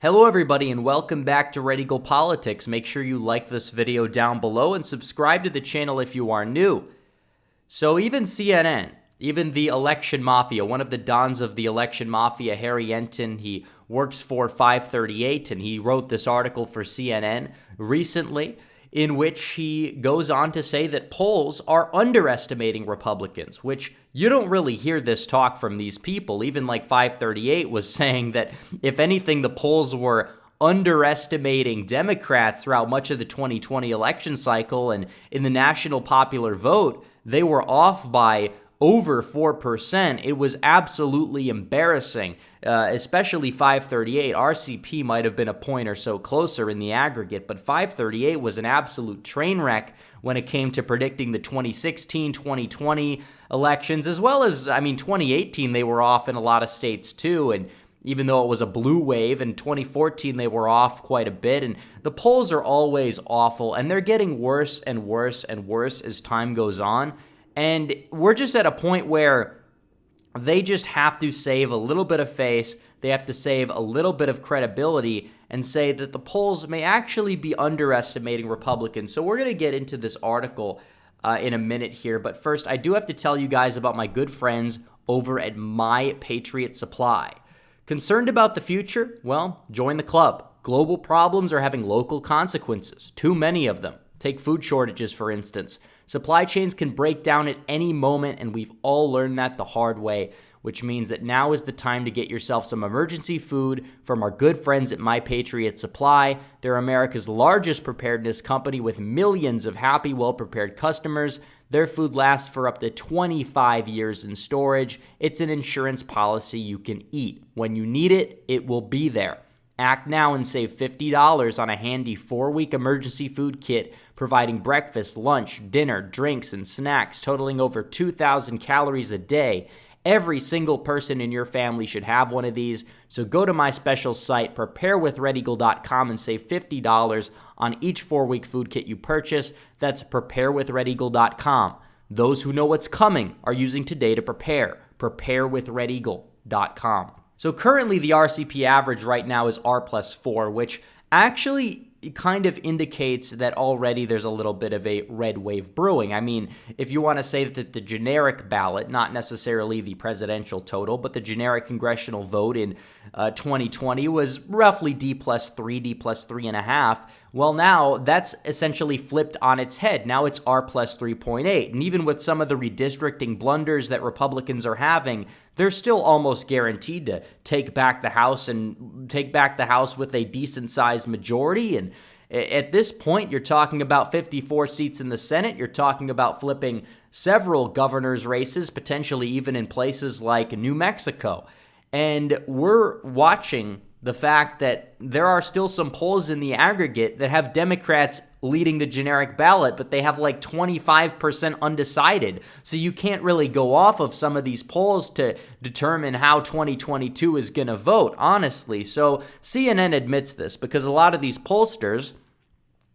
Hello everybody and welcome back to Red Eagle Politics. Make sure you like this video down below and subscribe to the channel if you are new. So even CNN, even the election mafia, one of the dons of the election mafia, Harry Enton, he works for 538 and he wrote this article for CNN recently in which he goes on to say that polls are underestimating Republicans, which you don't really hear this talk from these people. Even like 538 was saying that if anything, the polls were underestimating Democrats throughout much of the 2020 election cycle, and in the national popular vote, they were off by over 4%. It was absolutely embarrassing, especially 538. RCP might have been a point or so closer in the aggregate, but 538 was an absolute train wreck when it came to predicting the 2016, 2020 elections, as well as, 2018 they were off in a lot of states too, and even though it was a blue wave, in 2014 they were off quite a bit, and the polls are always awful, and they're getting worse and worse and worse as time goes on. And we're just at a point where they just have to save a little bit of face, they have to save a little bit of credibility and say that the polls may actually be underestimating Republicans. So we're going to get into this article in a minute here. But first, I do have to tell you guys about my good friends over at My Patriot Supply. Concerned about the future? Well, join the club. Global problems are having local consequences, too many of them. Take food shortages, for instance. Supply chains can break down at any moment, and we've all learned that the hard way, which means that now is the time to get yourself some emergency food from our good friends at My Patriot Supply. They're America's largest preparedness company with millions of happy, well-prepared customers. Their food lasts for up to 25 years in storage. It's an insurance policy you can eat. When you need it, it will be there. Act now and save $50 on a handy 4-week emergency food kit providing breakfast, lunch, dinner, drinks, and snacks totaling over 2,000 calories a day. Every single person in your family should have one of these, so go to my special site, preparewithredeagle.com, and save $50 on each 4-week food kit you purchase. That's preparewithredeagle.com. Those who know what's coming are using today to prepare. Preparewithredeagle.com. So currently the RCP average right now is R+4, which actually kind of indicates that already there's a little bit of a red wave brewing. I mean, if you want to say that the generic ballot, not necessarily the presidential total, but the generic congressional vote in 2020 was roughly D+3, D+3.5. Well, now that's essentially flipped on its head. Now it's R+3.8. And even with some of the redistricting blunders that Republicans are having, they're still almost guaranteed to take back the House with a decent-sized majority. And at this point, you're talking about 54 seats in the Senate. You're talking about flipping several governor's races, potentially even in places like New Mexico. And we're watching the fact that there are still some polls in the aggregate that have Democrats leading the generic ballot, but they have like 25% undecided. So you can't really go off of some of these polls to determine how 2022 is going to vote, honestly. So CNN admits this because a lot of these pollsters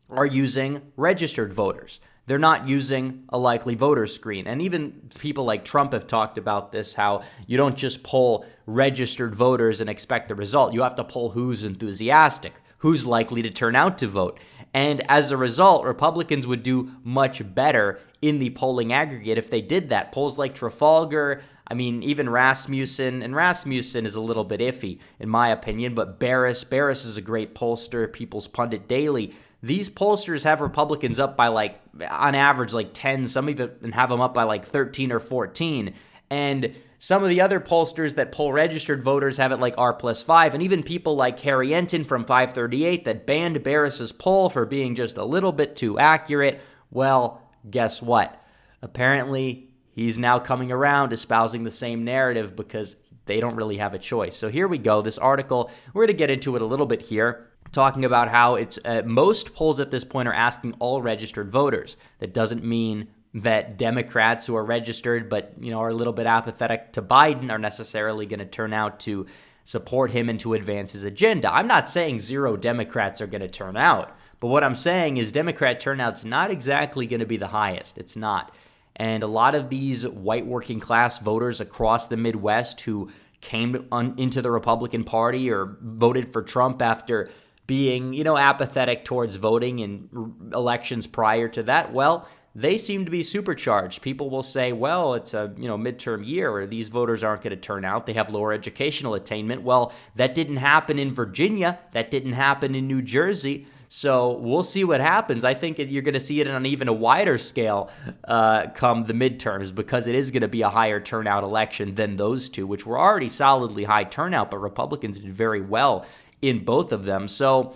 are using registered voters. They're not using a likely voter screen. And even people like Trump have talked about this, how you don't just poll registered voters and expect the result. You have to poll who's enthusiastic, who's likely to turn out to vote. And as a result, Republicans would do much better in the polling aggregate if they did that. Polls like Trafalgar, even Rasmussen, and Rasmussen is a little bit iffy in my opinion, but Barris is a great pollster, People's Pundit Daily. These pollsters have Republicans up by on average, 10. Some even have them up by 13 or 14. And some of the other pollsters that poll registered voters have it R+5. And even people like Harry Enton from 538 that banned Barris's poll for being just a little bit too accurate. Well, guess what? Apparently, he's now coming around espousing the same narrative because they don't really have a choice. So here we go. This article, we're going to get into it a little bit here, talking about how it's most polls at this point are asking all registered voters. That doesn't mean that Democrats who are registered but are a little bit apathetic to Biden are necessarily going to turn out to support him and to advance his agenda. I'm not saying zero Democrats are going to turn out, but what I'm saying is Democrat turnout's not exactly going to be the highest. It's not. And a lot of these white working class voters across the Midwest who came into the Republican Party or voted for Trump after being, apathetic towards voting in elections prior to that, well, they seem to be supercharged. People will say, well, it's a midterm year, or these voters aren't going to turn out. They have lower educational attainment. Well, that didn't happen in Virginia. That didn't happen in New Jersey. So we'll see what happens. I think you're going to see it on even a wider scale come the midterms, because it is going to be a higher turnout election than those two, which were already solidly high turnout, but Republicans did very well in both of them. So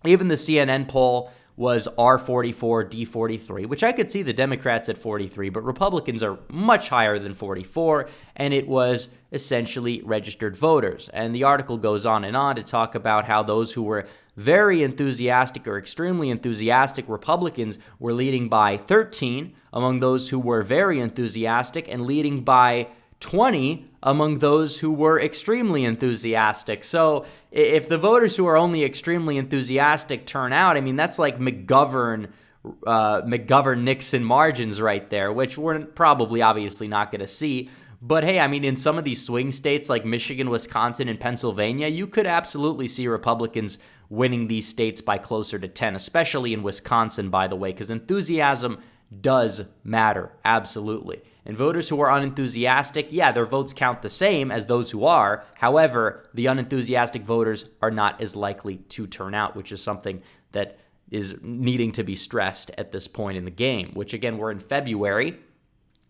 even the CNN poll was R44, D43, which I could see the Democrats at 43, but Republicans are much higher than 44, and it was essentially registered voters. And the article goes on to talk about how those who were very enthusiastic or extremely enthusiastic Republicans were leading by 13 among those who were very enthusiastic, and leading by 20 among those who were extremely enthusiastic. So if the voters who are only extremely enthusiastic turn out, I mean, that's like McGovern-Nixon margins right there, which we're probably obviously not going to see. But hey, I mean, in some of these swing states like Michigan, Wisconsin, and Pennsylvania, you could absolutely see Republicans winning these states by closer to 10, especially in Wisconsin, by the way, because enthusiasm does matter, absolutely. And voters who are unenthusiastic, yeah, their votes count the same as those who are. However, the unenthusiastic voters are not as likely to turn out, which is something that is needing to be stressed at this point in the game, which again, we're in February.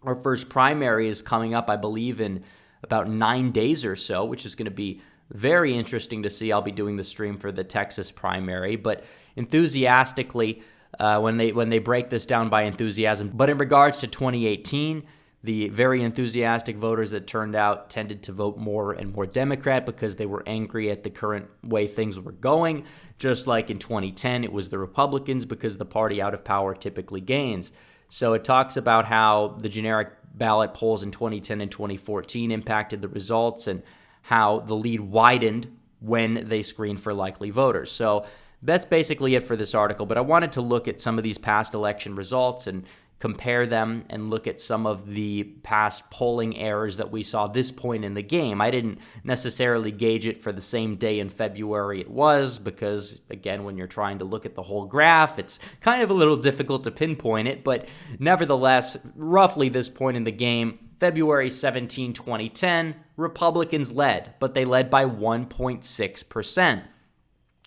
Our first primary is coming up, I believe, in about 9 days or so, which is going to be very interesting to see. I'll be doing the stream for the Texas primary, but enthusiastically, when they break this down by enthusiasm. But in regards to 2018, the very enthusiastic voters that turned out tended to vote more and more Democrat because they were angry at the current way things were going. Just like in 2010, it was the Republicans, because the party out of power typically gains. So it talks about how the generic ballot polls in 2010 and 2014 impacted the results, and how the lead widened when they screened for likely voters. So that's basically it for this article, but I wanted to look at some of these past election results and compare them and look at some of the past polling errors that we saw this point in the game. I didn't necessarily gauge it for the same day in February it was, because, again, when you're trying to look at the whole graph, it's kind of a little difficult to pinpoint it, but nevertheless, roughly this point in the game, February 17, 2010, Republicans led, but they led by 1.6%.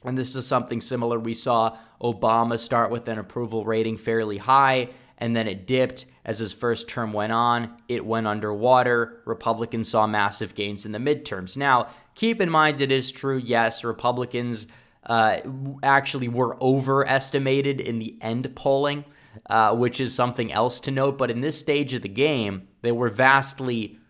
And this is something similar. We saw Obama start with an approval rating fairly high, and then it dipped as his first term went on. It went underwater. Republicans saw massive gains in the midterms. Now, keep in mind, it is true, yes, Republicans actually were overestimated in the end polling, which is something else to note. But in this stage of the game, they were vastly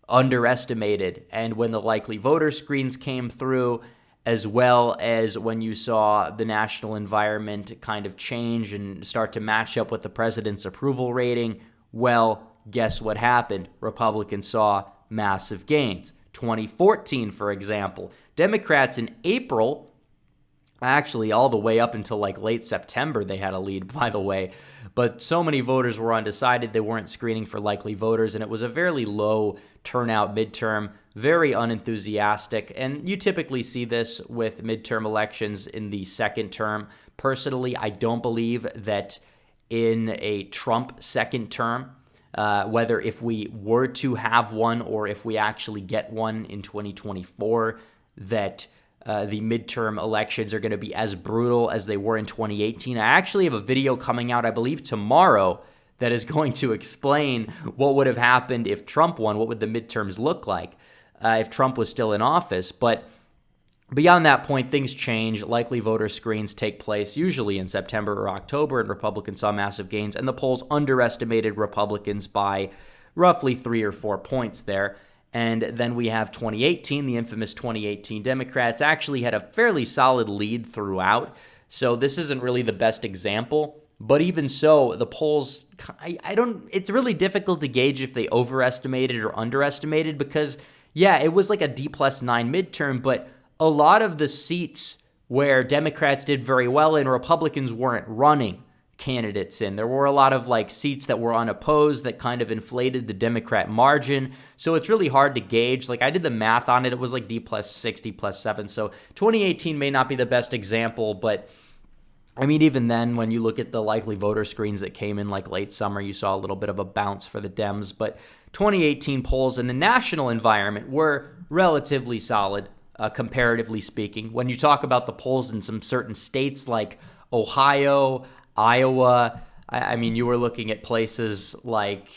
underestimated. And when the likely voter screens came through, as well as when you saw the national environment kind of change and start to match up with the president's approval rating, well, guess what happened? Republicans saw massive gains. 2014, for example, Democrats in April, actually all the way up until like late September, they had a lead, by the way. But so many voters were undecided, they weren't screening for likely voters, and it was a fairly low turnout midterm, very unenthusiastic. And you typically see this with midterm elections in the second term. Personally, I don't believe that in a Trump second term, whether if we were to have one or if we actually get one in 2024, that the midterm elections are going to be as brutal as they were in 2018. I actually have a video coming out, I believe, tomorrow that is going to explain what would have happened if Trump won, what would the midterms look like if Trump was still in office. But beyond that point, things change. Likely voter screens take place usually in September or October, and Republicans saw massive gains, and the polls underestimated Republicans by roughly 3 or 4 points there. And then we have 2018, the infamous 2018 Democrats actually had a fairly solid lead throughout. So this isn't really the best example. But even so, the polls, it's really difficult to gauge if they overestimated or underestimated, because, yeah, it was like a D+9 midterm, but a lot of the seats where Democrats did very well and Republicans weren't running candidates in. There were a lot of like seats that were unopposed that kind of inflated the Democrat margin. So it's really hard to gauge. Like I did the math on it. It was like D plus 60 plus 7. So 2018 may not be the best example, but I mean, even then, when you look at the likely voter screens that came in like late summer, you saw a little bit of a bounce for the Dems. But 2018 polls in the national environment were relatively solid, comparatively speaking. When you talk about the polls in some certain states like Ohio, Iowa, I mean, you were looking at places like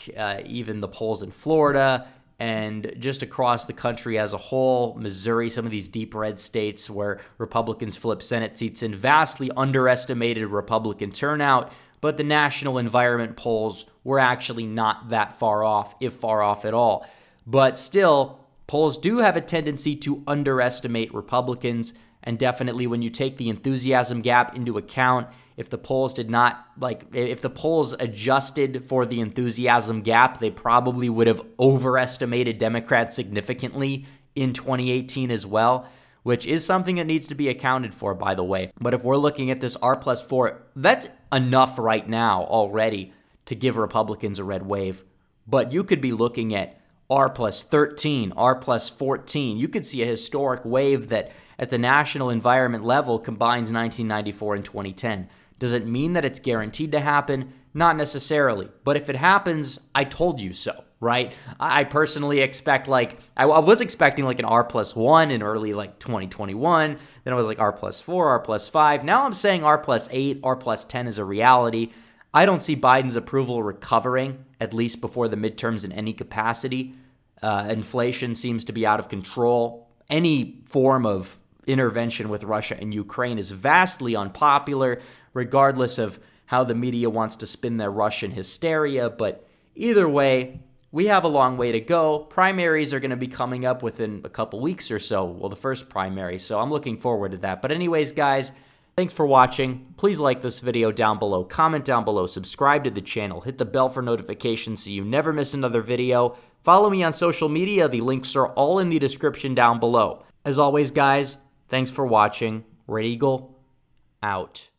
even the polls in Florida and just across the country as a whole, Missouri, some of these deep red states where Republicans flip Senate seats in, vastly underestimated Republican turnout. But the national environment polls were actually not that far off, if far off at all. But still, polls do have a tendency to underestimate Republicans. And definitely when you take the enthusiasm gap into account, if the polls did not, if the polls adjusted for the enthusiasm gap, they probably would have overestimated Democrats significantly in 2018 as well, which is something that needs to be accounted for, by the way. But if we're looking at this R+4, that's enough right now already to give Republicans a red wave. But you could be looking at R+13, R+14. You could see a historic wave that at the national environment level combines 1994 and 2010. Does it mean that it's guaranteed to happen? Not necessarily. But if it happens, I told you so, right? I personally expect I was expecting like an R+1 in early 2021. Then I was like R+4, R+5. Now I'm saying R+8, R+10 is a reality. I don't see Biden's approval recovering, at least before the midterms in any capacity. Inflation seems to be out of control. Any form of intervention with Russia and Ukraine is vastly unpopular, regardless of how the media wants to spin their Russian hysteria. But either way, we have a long way to go. Primaries are going to be coming up within a couple weeks or so. Well, the first primary. So I'm looking forward to that. But anyways, guys, thanks for watching. Please like this video down below, comment down below, subscribe to the channel, hit the bell for notifications so you never miss another video. Follow me on social media. The links are all in the description down below. As always, guys, thanks for watching. Red Eagle, out.